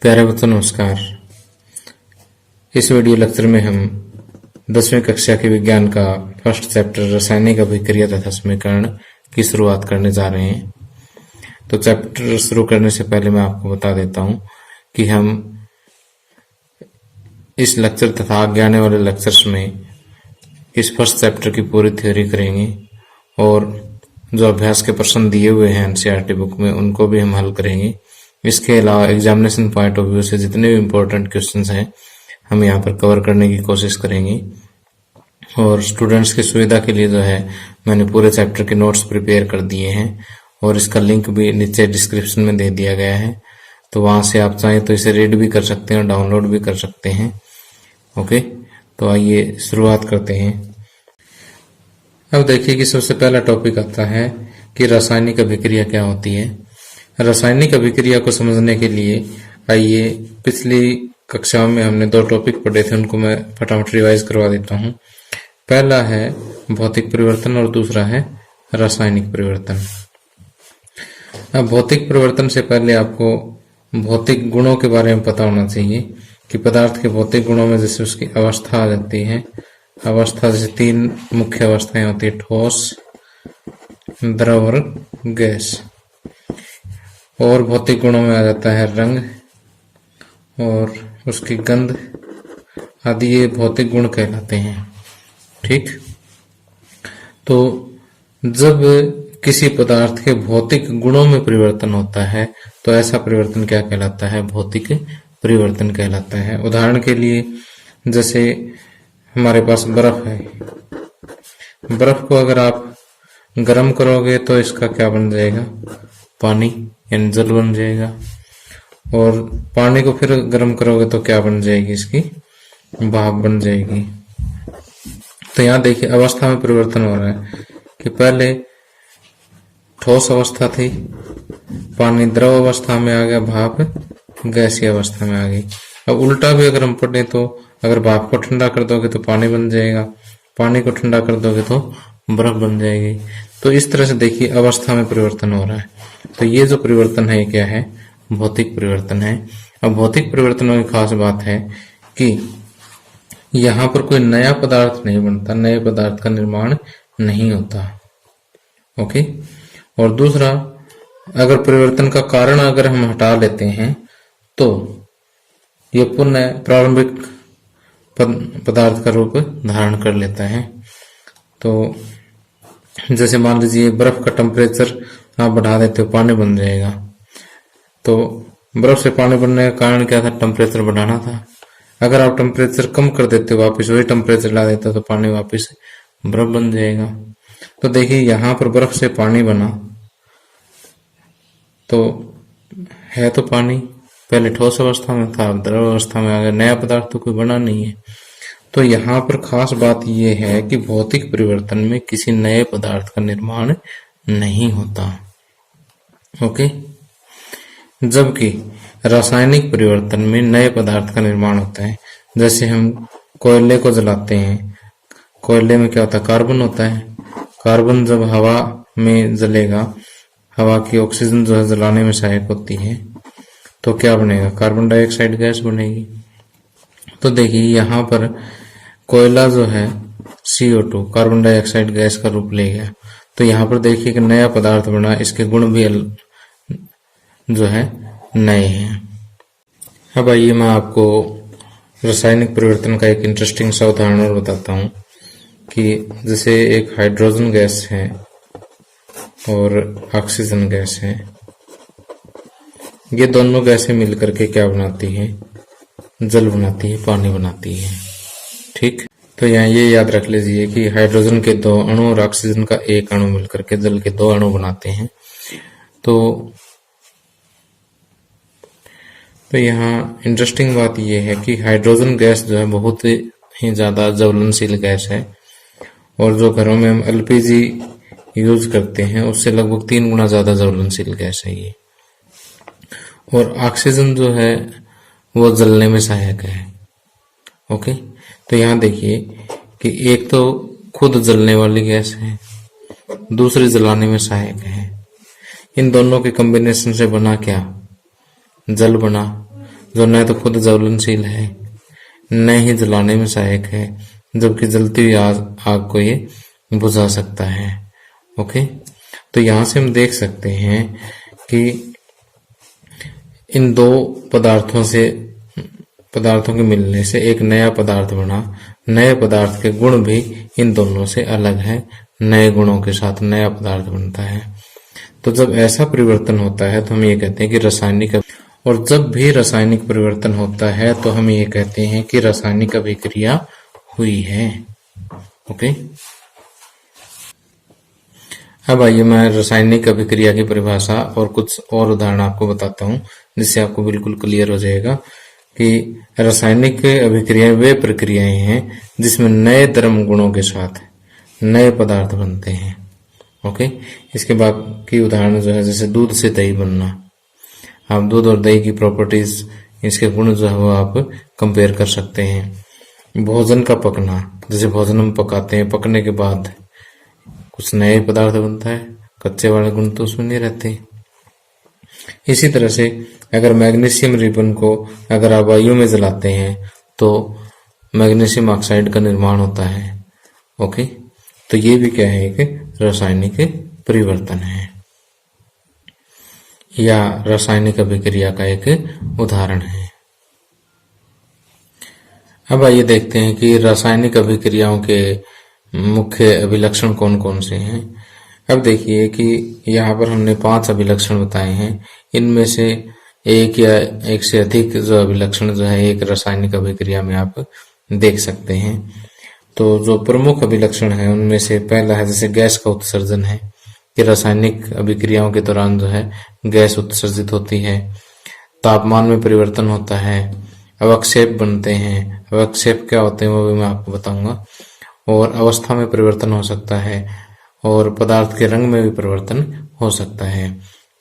प्यारे बच्चों नमस्कार। इस वीडियो लेक्चर में हम 10वीं कक्षा के विज्ञान का फर्स्ट चैप्टर रासायनिक अभिक्रिया तथा समीकरण की शुरुआत करने जा रहे हैं। तो चैप्टर शुरू करने से पहले मैं आपको बता देता हूं कि हम इस लेक्चर तथा आगे आने वाले लेक्चर्स में इस फर्स्ट चैप्टर की पूरी थ्योरी करेंगे और जो अभ्यास के प्रश्न दिए हुए हैं एनसीईआरटी बुक में उनको भी हम हल करेंगे। इसके अलावा एग्जामिनेशन पॉइंट ऑफ व्यू से जितने भी इम्पोर्टेंट क्वेश्चंस हैं हम यहाँ पर कवर करने की कोशिश करेंगे। और स्टूडेंट्स की सुविधा के लिए जो है मैंने पूरे चैप्टर के नोट्स प्रिपेयर कर दिए हैं और इसका लिंक भी नीचे डिस्क्रिप्शन में दे दिया गया है, तो वहां से आप चाहें तो इसे रीड भी कर सकते हैं और डाउनलोड भी कर सकते हैं। ओके, तो आइए शुरुआत करते हैं। अब देखिए कि सबसे पहला टॉपिक आता है कि रासायनिक अभिक्रिया क्या होती है। रासायनिक अभिक्रिया को समझने के लिए आइए पिछली कक्षाओं में हमने 2 टॉपिक पढ़े थे, उनको मैं फटाफट रिवाइज करवा देता हूं। पहला है भौतिक परिवर्तन और दूसरा है रासायनिक परिवर्तन। अब भौतिक परिवर्तन से पहले आपको भौतिक गुणों के बारे में पता होना चाहिए कि पदार्थ के भौतिक गुणों में जैसे उसकी अवस्था आ जाती है। अवस्था जैसे 3 मुख्य अवस्थाएं होती है, ठोस, द्रव और गैस। और भौतिक गुणों में आ जाता है रंग और उसकी गंध आदि, ये भौतिक गुण कहलाते हैं। ठीक, तो जब किसी पदार्थ के भौतिक गुणों में परिवर्तन होता है तो ऐसा परिवर्तन क्या कहलाता है? भौतिक परिवर्तन कहलाता है। उदाहरण के लिए जैसे हमारे पास बर्फ है, बर्फ को अगर आप गर्म करोगे तो इसका क्या बन जाएगा? पानी यानी जल बन जाएगा। और पानी को फिर गर्म करोगे तो क्या बन जाएगी? इसकी भाप बन जाएगी। तो यहाँ देखिए अवस्था में परिवर्तन हो रहा है कि पहले ठोस अवस्था थी, पानी द्रव अवस्था में आ गया, भाप गैसीय अवस्था में आ गई। अब उल्टा भी अगर हम पढ़े तो अगर भाप को ठंडा कर दोगे तो पानी बन जाएगा, पानी को ठंडा कर दोगे तो बर्फ बन जाएगी। तो इस तरह से देखिए अवस्था में परिवर्तन हो रहा है। तो ये जो परिवर्तन है क्या है? भौतिक परिवर्तन है। अब भौतिक परिवर्तनों की खास बात है कि यहाँ पर कोई नया पदार्थ नहीं बनता, नए पदार्थ का निर्माण नहीं होता। ओके, और दूसरा अगर परिवर्तन का कारण अगर हम हटा लेते हैं तो ये पुनः प्रारंभिक पदार्थ का रूप धारण कर लेता है। तो जैसे मान लीजिए बर्फ का टेम्परेचर आप बढ़ा देते हो, पानी बन जाएगा। तो बर्फ से पानी बनने का कारण क्या था? टेम्परेचर बढ़ाना था। अगर आप टेम्परेचर कम कर देते हो, वापस वही टेम्परेचर ला देते हो, तो पानी वापस बर्फ बन जाएगा। तो देखिए यहाँ पर बर्फ से पानी बना तो है तो पानी पहले ठोस अवस्था में था, अब द्रव अवस्था में आ गया, नया पदार्थ तो कोई बना नहीं है। तो यहाँ पर खास बात यह है कि भौतिक परिवर्तन में किसी नए पदार्थ का निर्माण नहीं होता। ओके, जबकि रासायनिक परिवर्तन में नए पदार्थ का निर्माण होता है। जैसे हम कोयले को जलाते हैं, कोयले में क्या होता है? कार्बन होता है। कार्बन जब हवा में जलेगा, हवा की ऑक्सीजन जो है जलाने में सहायक होती है, तो क्या बनेगा? कार्बन डाइऑक्साइड गैस बनेगी। तो देखिए यहाँ पर कोयला जो है CO2 कार्बन डाइऑक्साइड गैस का रूप ले गया। तो यहाँ पर देखिए कि नया पदार्थ बना, इसके गुण भी जो है नए हैं। अब आइए मैं आपको रासायनिक परिवर्तन का एक इंटरेस्टिंग सा उदाहरण और बताता हूँ कि जैसे एक हाइड्रोजन गैस है और ऑक्सीजन गैस है, ये दोनों गैसें मिलकर के क्या बनाती है? जल बनाती है, पानी बनाती है। ठीक, तो यहाँ ये याद रख लीजिए कि हाइड्रोजन के 2 अणु और ऑक्सीजन का 1 अणु मिलकर के जल के 2 अणु बनाते हैं। तो यहाँ इंटरेस्टिंग बात यह है कि हाइड्रोजन गैस जो है बहुत ही ज्यादा ज्वलनशील गैस है और जो घरों में हम LPG यूज करते हैं उससे लगभग 3 गुना ज्यादा ज्वलनशील गैस है ये। और ऑक्सीजन जो है वो जलने में सहायक है। ओके, तो यहाँ देखिए कि एक तो खुद जलने वाली गैस है, दूसरी जलाने में सहायक है। इन दोनों के कॉम्बिनेशन से बना क्या? जल बना। जो न तो खुद ज्वलनशील है, न ही जलाने में सहायक है, जबकि जलती हुई आग को ये बुझा सकता है। ओके, तो यहां से हम देख सकते हैं कि इन दो पदार्थों के मिलने से एक नया पदार्थ बना। नए पदार्थ के गुण भी इन दोनों से अलग है। नए गुणों के साथ नया पदार्थ बनता है। तो जब ऐसा परिवर्तन होता है तो हम ये कहते हैं कि रासायनिक, और जब भी रासायनिक परिवर्तन होता है तो हम ये कहते हैं कि रासायनिक अभिक्रिया हुई है। ओके, अब आइए मैं रासायनिक अभिक्रिया की परिभाषा और कुछ और उदाहरण आपको बताता हूं, जिससे आपको बिल्कुल क्लियर हो जाएगा कि रासायनिक अभिक्रियाएं वे प्रक्रियाएं हैं जिसमें नए धर्म गुणों के साथ नए पदार्थ बनते हैं। ओके, इसके बाकी उदाहरण जो है, जैसे दूध से दही बनना। आप दूध और दही की प्रॉपर्टीज, इसके गुण जो है वो आप कंपेयर कर सकते हैं। भोजन का पकना, जैसे भोजन हम पकाते हैं, पकने के बाद कुछ नए पदार्थ बनता है, कच्चे वाले गुण तो उसमें नहीं रहते। इसी तरह से अगर मैग्नीशियम रिबन को अगर आप वायु में जलाते हैं तो मैग्नीशियम ऑक्साइड का निर्माण होता है। ओके, तो ये भी क्या है, एक रासायनिक परिवर्तन है या रासायनिक अभिक्रिया का एक उदाहरण है। अब आइए देखते हैं कि रासायनिक अभिक्रियाओं के मुख्य अभिलक्षण कौन कौन से हैं। अब देखिए कि यहाँ पर हमने 5 अभिलक्षण बताए हैं। इनमें से एक या एक से अधिक जो अभिलक्षण जो है एक रासायनिक अभिक्रिया में आप देख सकते हैं। तो जो प्रमुख अभिलक्षण है उनमें से पहला है जैसे गैस का उत्सर्जन है, कि रासायनिक अभिक्रियाओं के दौरान जो है गैस उत्सर्जित होती है। तापमान में परिवर्तन होता है, अवक्षेप बनते हैं। अवक्षेप क्या होते हैं वो भी मैं आपको बताऊंगा। और अवस्था में परिवर्तन हो सकता है और पदार्थ के रंग में भी परिवर्तन हो सकता है।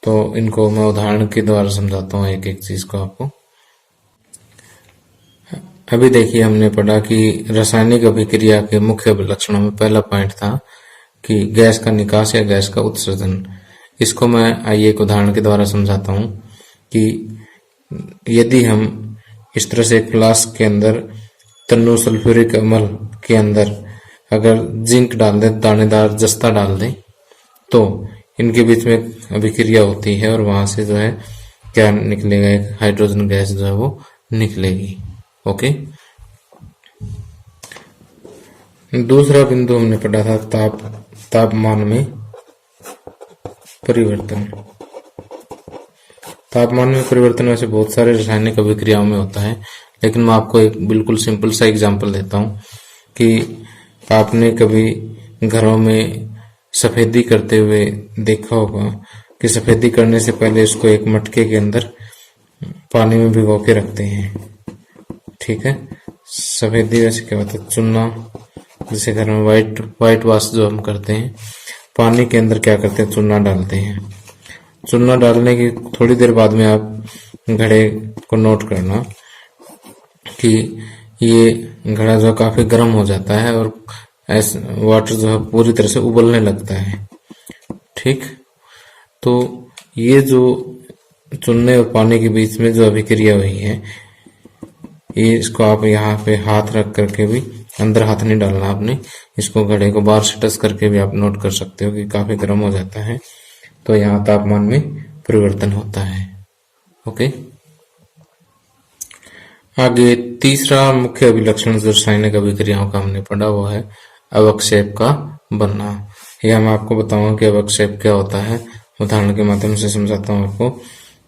तो इनको मैं उदाहरण के द्वारा समझाता हूँ एक एक चीज को आपको। अभी देखिए हमने पढ़ा कि रासायनिक अभिक्रिया के मुख्य लक्षणों में पहला पॉइंट था कि गैस का निकास या गैस का उत्सर्जन। इसको मैं आइए एक उदाहरण के द्वारा समझाता हूँ कि यदि हम इस तरह से एक फ्लास्क के अंदर तन्नु सल्फ्यूरिक अम्ल के अंदर अगर जिंक डाल दें, दानेदार जस्ता डाल दें, तो इनके बीच में अभिक्रिया होती है और वहां से जो है क्या निकलेगा, एक हाइड्रोजन गैस जो है वो निकलेगी। ओके, दूसरा बिंदु हमने पढ़ा था तापमान में परिवर्तन। तापमान में परिवर्तन वैसे बहुत सारे रासायनिक अभिक्रियाओं में होता है, लेकिन मैं आपको एक बिल्कुल सिंपल सा एग्जांपल देता हूँ कि आपने कभी घरों में सफेदी करते हुए देखा होगा कि सफेदी करने से पहले इसको एक मटके के अंदर पानी में भिगो के रखते हैं। ठीक है, सफेदी वैसे क्या होता है, चूना, जैसे घर में व्हाइट वॉश जो हम करते हैं, पानी के अंदर क्या करते हैं, चूना डालते हैं। चूना डालने की थोड़ी देर बाद में आप घड़े को नोट करना कि ये घड़ा जो काफी गर्म हो जाता है और वाटर जो है पूरी तरह से उबलने लगता है। ठीक, तो ये जो चूने और पानी के बीच में जो अभिक्रिया हुई है, ये इसको आप यहाँ पे हाथ रख करके भी, अंदर हाथ नहीं डालना आपने, इसको घड़े को बाहर से टच करके भी आप नोट कर सकते हो कि काफी गर्म हो जाता है। तो यहाँ तापमान में परिवर्तन होता है। ओके, आगे तीसरा मुख्य अभिलक्षण जो रासायनिक अभिक्रियाओं का हमने पढ़ा वो है अवक्षेप का बनना। यह मैं आपको बताऊंगा कि अवक्षेप क्या होता है, उदाहरण के माध्यम से समझाता हूँ आपको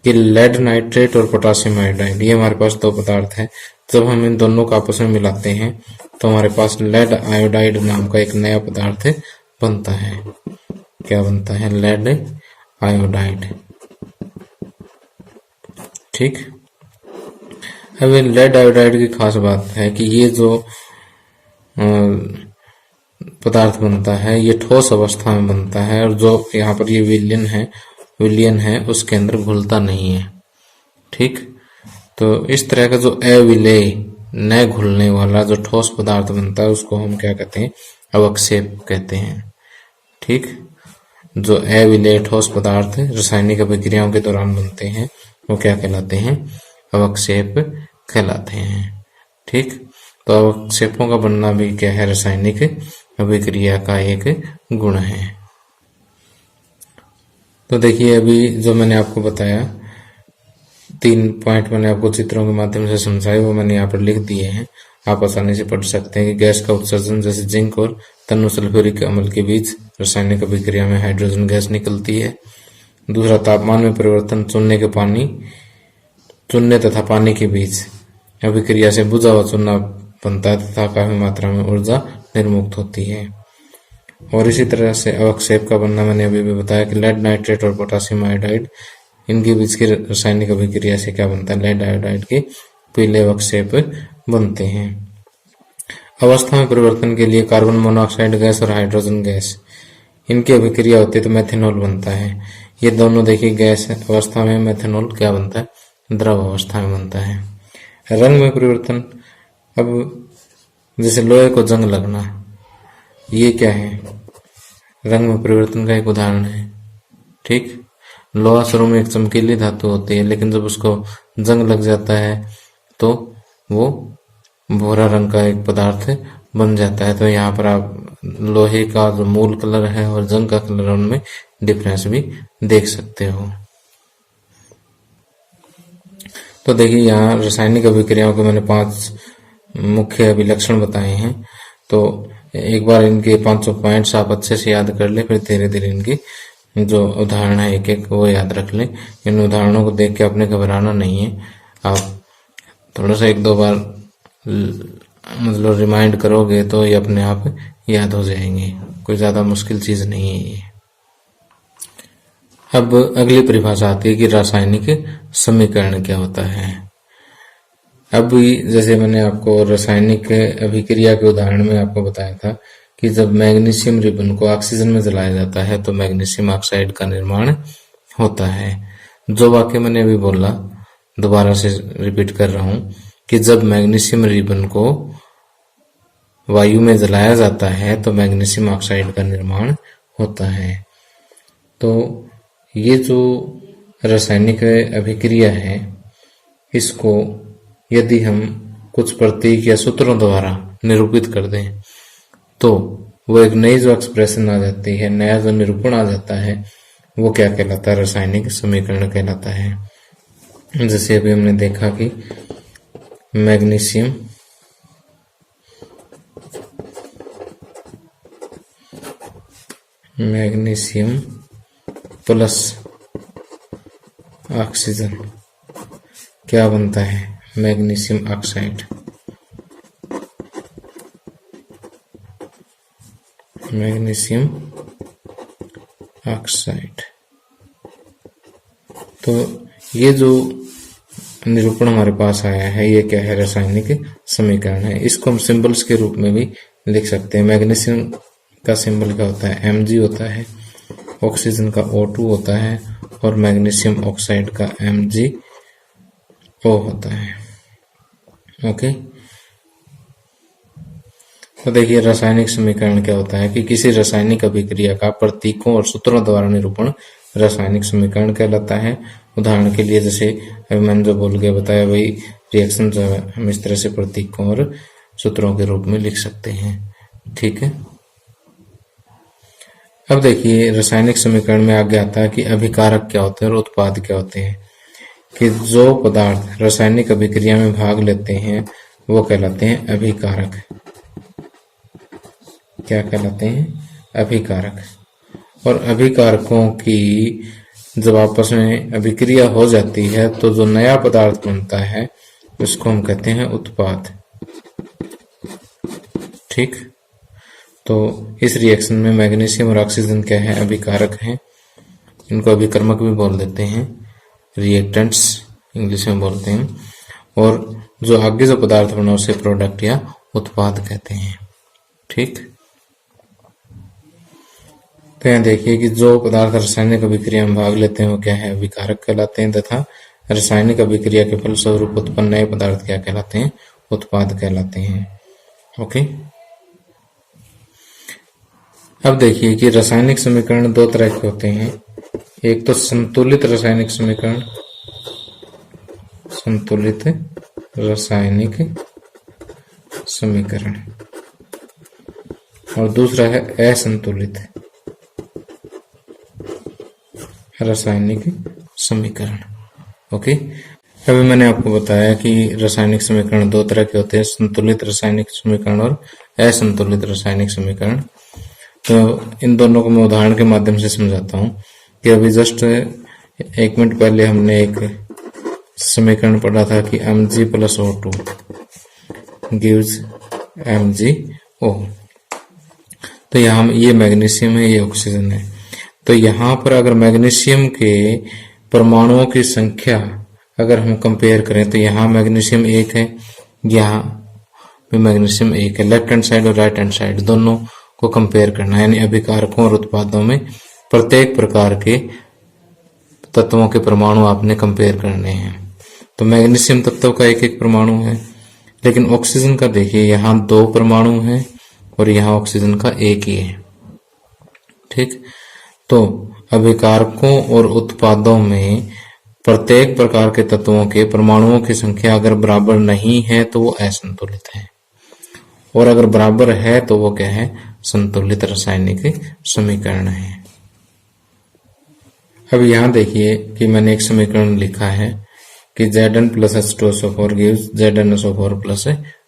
कि लेड नाइट्रेट और पोटासियम आयोडाइड, ये हमारे पास दो पदार्थ है। जब हम इन दोनों को आपस में मिलाते हैं तो हमारे पास लेड आयोडाइड नाम का एक नया पदार्थ बनता है। क्या बनता है, लेड आयोडाइड। ठीक, अब लेड आयोडाइड की खास बात है कि ये जो पदार्थ बनता है ये ठोस अवस्था में बनता है और जो यहाँ पर ये विलयन है उसके अंदर घुलता नहीं है। ठीक, तो इस तरह का जो अविलेय, न घुलने वाला जो ठोस पदार्थ बनता है उसको हम क्या कहते हैं, अवक्षेप कहते हैं। ठीक, जो अविलेय ठोस पदार्थ रासायनिक अभिक्रियाओं के दौरान बनते हैं वो क्या कहलाते हैं, अवक्षेप कहलाते हैं। ठीक, तो अवक्षेपों का बनना भी क्या है, रासायनिक अभिक्रिया का एक गुण है। तो देखिए अभी जो मैंने आपको बताया, 3 पॉइंट मैंने आपको चित्रों के माध्यम से समझाए, वो मैंने यहाँ पर लिख दिए हैं, आप आसानी से पढ़ सकते हैं कि गैस का उत्सर्जन जैसे जिंक और तन्नु सल्फ्यूरिक अम्ल के बीच रासायनिक अभिक्रिया में हाइड्रोजन गैस निकलती है। दूसरा, तापमान में परिवर्तन, चूने तथा पानी के बीच अभिक्रिया से बुझा हुआ चूना बनता है तथा काफी मात्रा में ऊर्जा निर्मुक्त होती है। और इसी तरह से अवक्षेप का बनना मैंने अभी भी बताया कि लेड नाइट्रेट और पोटासियम आयोडाइड, इनके बीच की रासायनिक अभिक्रिया से क्या बनता है, लेड आयोडाइड के पीले अवक्षेप बनते हैं। अवस्था में परिवर्तन के लिए कार्बन मोनोऑक्साइड गैस और हाइड्रोजन गैस, इनकी अभिक्रिया होती है तो मेथेनॉल बनता है। ये दोनों देखिए गैस अवस्था में, मेथेनॉल क्या बनता है, द्रव अवस्था में बनता है। रंग में परिवर्तन, अब जैसे लोहे को जंग लगना, ये क्या है, रंग में परिवर्तन का एक उदाहरण है। ठीक, लोहा शुरू में एक चमकीली धातु होती है, लेकिन जब उसको जंग लग जाता है तो वो भूरा रंग का एक पदार्थ बन जाता है। तो यहाँ पर आप लोहे का जो मूल कलर है और जंग का कलर, उनमें डिफरेंस भी देख सकते हो। तो देखिए यहाँ रासायनिक अभिक्रियाओं के मैंने 5 मुख्य अभिलक्षण बताए हैं। तो एक बार इनके 500 पॉइंट्स आप अच्छे से याद कर ले, फिर धीरे धीरे इनकी जो उदाहरण है एक एक वो याद रख ले। इन उदाहरणों को देख के आपने घबराना नहीं है, आप थोड़ा सा 1-2 बार मतलब रिमाइंड करोगे तो ये अपने आप याद हो जाएंगे, कोई ज्यादा मुश्किल चीज नहीं है ये। अब अगली परिभाषा आती है कि रासायनिक समीकरण क्या होता है। अब जैसे मैंने आपको रासायनिक अभिक्रिया के उदाहरण में आपको बताया था कि जब मैग्नीशियम रिबन को ऑक्सीजन में जलाया जाता है तो मैग्नीशियम ऑक्साइड का निर्माण होता है। जो वाक्य मैंने अभी बोला, दोबारा से रिपीट कर रहा हूं कि जब मैग्नीशियम रिबन को वायु में जलाया जाता है तो मैग्नीशियम ऑक्साइड का निर्माण होता है। तो ये जो रासायनिक अभिक्रिया है, इसको यदि हम कुछ प्रतीक या सूत्रों द्वारा निरूपित कर दें तो वो एक नई जो एक्सप्रेशन आ जाती है, नया जो निरूपण आ जाता है, वो क्या कहलाता है, रासायनिक समीकरण कहलाता है। जैसे अभी हमने देखा कि मैग्नीशियम प्लस ऑक्सीजन क्या बनता है, मैग्नीशियम ऑक्साइड। Magnesium oxide. तो ये जो निरूपण हमारे पास आया है, ये क्या है, रासायनिक समीकरण है। इसको हम सिंबल्स के रूप में भी लिख सकते हैं। मैग्नीशियम का सिंबल क्या होता है, Mg होता है, ऑक्सीजन का O2 होता है और मैग्नीशियम ऑक्साइड का MgO होता है। ओके, तो देखिए रासायनिक समीकरण क्या होता है कि किसी रासायनिक अभिक्रिया का प्रतीकों और सूत्रों द्वारा निरूपण रासायनिक समीकरण कहलाता है। उदाहरण के लिए जैसे अभी मैंने जो बोल के बताया, वही रिएक्शन जो है हम इस तरह से प्रतीकों और सूत्रों के रूप में लिख सकते हैं। ठीक है, अब देखिए रासायनिक समीकरण में आगे आता है कि अभिकारक क्या होते हैं और उत्पाद क्या होते हैं। कि जो पदार्थ रासायनिक अभिक्रिया में भाग लेते हैं वो कहलाते हैं अभिकारक। क्या कहलाते हैं, अभिकारक। और अभिकारकों की जब आपस में अभिक्रिया हो जाती है तो जो नया पदार्थ बनता है उसको हम कहते हैं उत्पाद। ठीक, तो इस रिएक्शन में मैग्नीशियम और ऑक्सीजन क्या है, अभिकारक हैं। इनको अभिकर्मक भी बोल देते हैं, रिएक्टेंट्स इंग्लिश में बोलते हैं। और जो आगे जो पदार्थ बना उसे प्रोडक्ट या उत्पाद कहते हैं। ठीक, तो यहाँ देखिए कि जो पदार्थ रासायनिक अभिक्रिया में भाग लेते हैं वो क्या है, अभिकारक कहलाते हैं, तथा रासायनिक अभिक्रिया के फलस्वरूप उत्पन्न नए पदार्थ क्या कहलाते हैं, उत्पाद कहलाते हैं। ओके, अब देखिए कि रासायनिक समीकरण 2 तरह के होते हैं। एक तो संतुलित रासायनिक समीकरण संतुलित रासायनिक समीकरण, और दूसरा है असंतुलित रासायनिक समीकरण। ओके, अभी मैंने आपको बताया कि रासायनिक समीकरण दो तरह के होते हैं, संतुलित रासायनिक समीकरण और असंतुलित रासायनिक समीकरण। तो इन दोनों को मैं उदाहरण के माध्यम से समझाता हूँ कि अभी जस्ट 1 मिनट पहले हमने एक समीकरण पढ़ा था कि Mg+O2 gives MgO। तो यहाँ ये मैग्नीशियम है, ये ऑक्सीजन है। तो यहाँ पर अगर मैग्नीशियम के परमाणुओं की संख्या अगर हम कंपेयर करें तो यहाँ मैग्नीशियम 1 है, यहाँ भी मैग्नीशियम 1 है। लेफ्ट हैंड साइड और राइट हैंड साइड दोनों को कंपेयर करना है, यानी अभिकारकों और उत्पादों में प्रत्येक प्रकार के तत्वों के परमाणु आपने कंपेयर करने हैं। तो मैग्नीशियम तत्व का एक एक परमाणु है, लेकिन ऑक्सीजन का देखिए यहाँ 2 परमाणु हैं और यहाँ ऑक्सीजन का 1 ही है। ठीक, तो अभिकारकों और उत्पादों में प्रत्येक प्रकार के तत्वों के परमाणुओं की संख्या अगर बराबर नहीं है तो वो असंतुलित है, और अगर बराबर है तो वो क्या है, संतुलित रासायनिक समीकरण है। अब यहाँ देखिए कि मैंने एक समीकरण लिखा है कि Zn+H2SO4 gives ZnSO4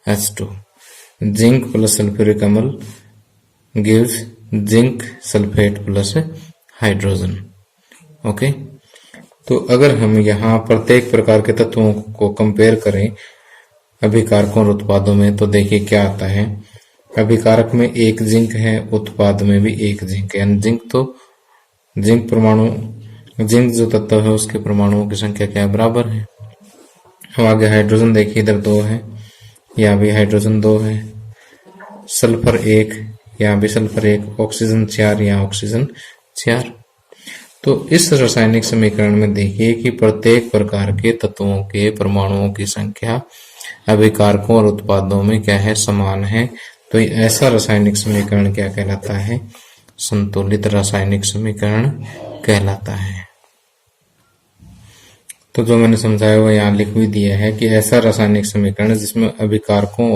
H2, zinc plus sulphuric अम्ल gives zinc sulphate plus hydrogen. Okay, तो अगर हम यहाँ प्रत्येक प्रकार के तत्वों को कंपेयर करें अभिकारकों और उत्पादों में तो देखिए क्या आता है। अभिकारक में 1 जिंक है, उत्पाद में भी 1 जिंक है, यानी जिंक परमाणु, जिंक जो तत्व है उसके परमाणुओं की संख्या क्या है, बराबर है। अब आगे हाइड्रोजन देखिए, इधर 2 है, यहाँ भी हाइड्रोजन 2 है, सल्फर 1, यहाँ भी सल्फर 1, ऑक्सीजन 4, यहाँ ऑक्सीजन 4। तो इस रासायनिक समीकरण में देखिए कि प्रत्येक प्रकार के तत्वों के परमाणुओं की संख्या अभिकारकों और उत्पादों में क्या है, समान है। तो ऐसा रासायनिक समीकरण क्या कहलाता है, संतुलित रासायनिक समीकरण कहलाता है। तो जो मैंने समझाया वो यहाँ लिख भी दिया है कि ऐसा रासायनिक समीकरण जिसमें अभिकारकों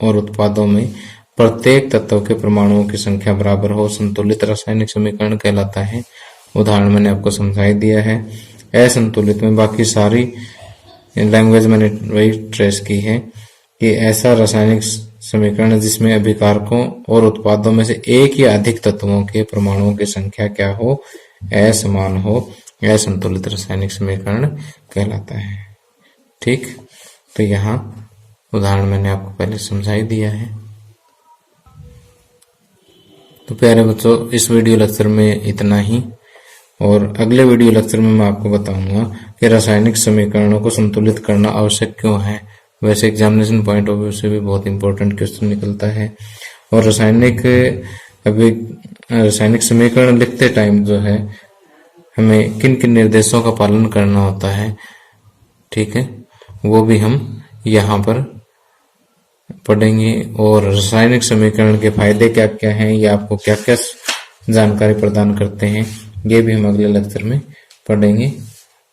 और उत्पादों में प्रत्येक तत्व के परमाणुओं की संख्या बराबर हो, संतुलित रासायनिक समीकरण कहलाता है। उदाहरण मैंने आपको समझाई दिया है। असंतुलित में बाकी सारी लैंग्वेज मैंने वही ट्रेस की है कि ऐसा रासायनिक समीकरण जिसमें अभिकारकों और उत्पादों में से एक या अधिक तत्वों के परमाणुओं की संख्या क्या हो, असमान हो, असंतुलित रासायनिक समीकरण कहलाता है। ठीक, तो यहाँ उदाहरण मैंने आपको पहले समझाई दिया है। तो प्यारे बच्चों, इस वीडियो लेक्चर में इतना ही, और अगले वीडियो लेक्चर में मैं आपको बताऊंगा कि रासायनिक समीकरणों को संतुलित करना आवश्यक क्यों है। वैसे एग्जामिनेशन पॉइंट ऑफ व्यू से भी बहुत इंपॉर्टेंट क्वेश्चन निकलता है, और रासायनिक समीकरण लिखते टाइम जो है हमें किन किन निर्देशों का पालन करना होता है, ठीक है, वो भी हम यहाँ पर पढ़ेंगे। और रासायनिक समीकरण के फायदे क्या क्या हैं, या आपको क्या क्या जानकारी प्रदान करते हैं, ये भी हम अगले लेक्चर में पढ़ेंगे।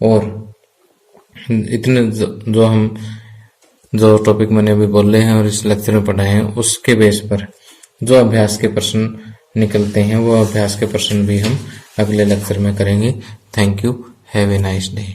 और इतने जो टॉपिक मैंने अभी बोले हैं और इस लेक्चर में पढ़ाए हैं, उसके बेस पर जो अभ्यास के प्रश्न निकलते हैं वो अभ्यास के प्रश्न भी हम अगले लेक्चर में करेंगे। Thank you, have a nice day.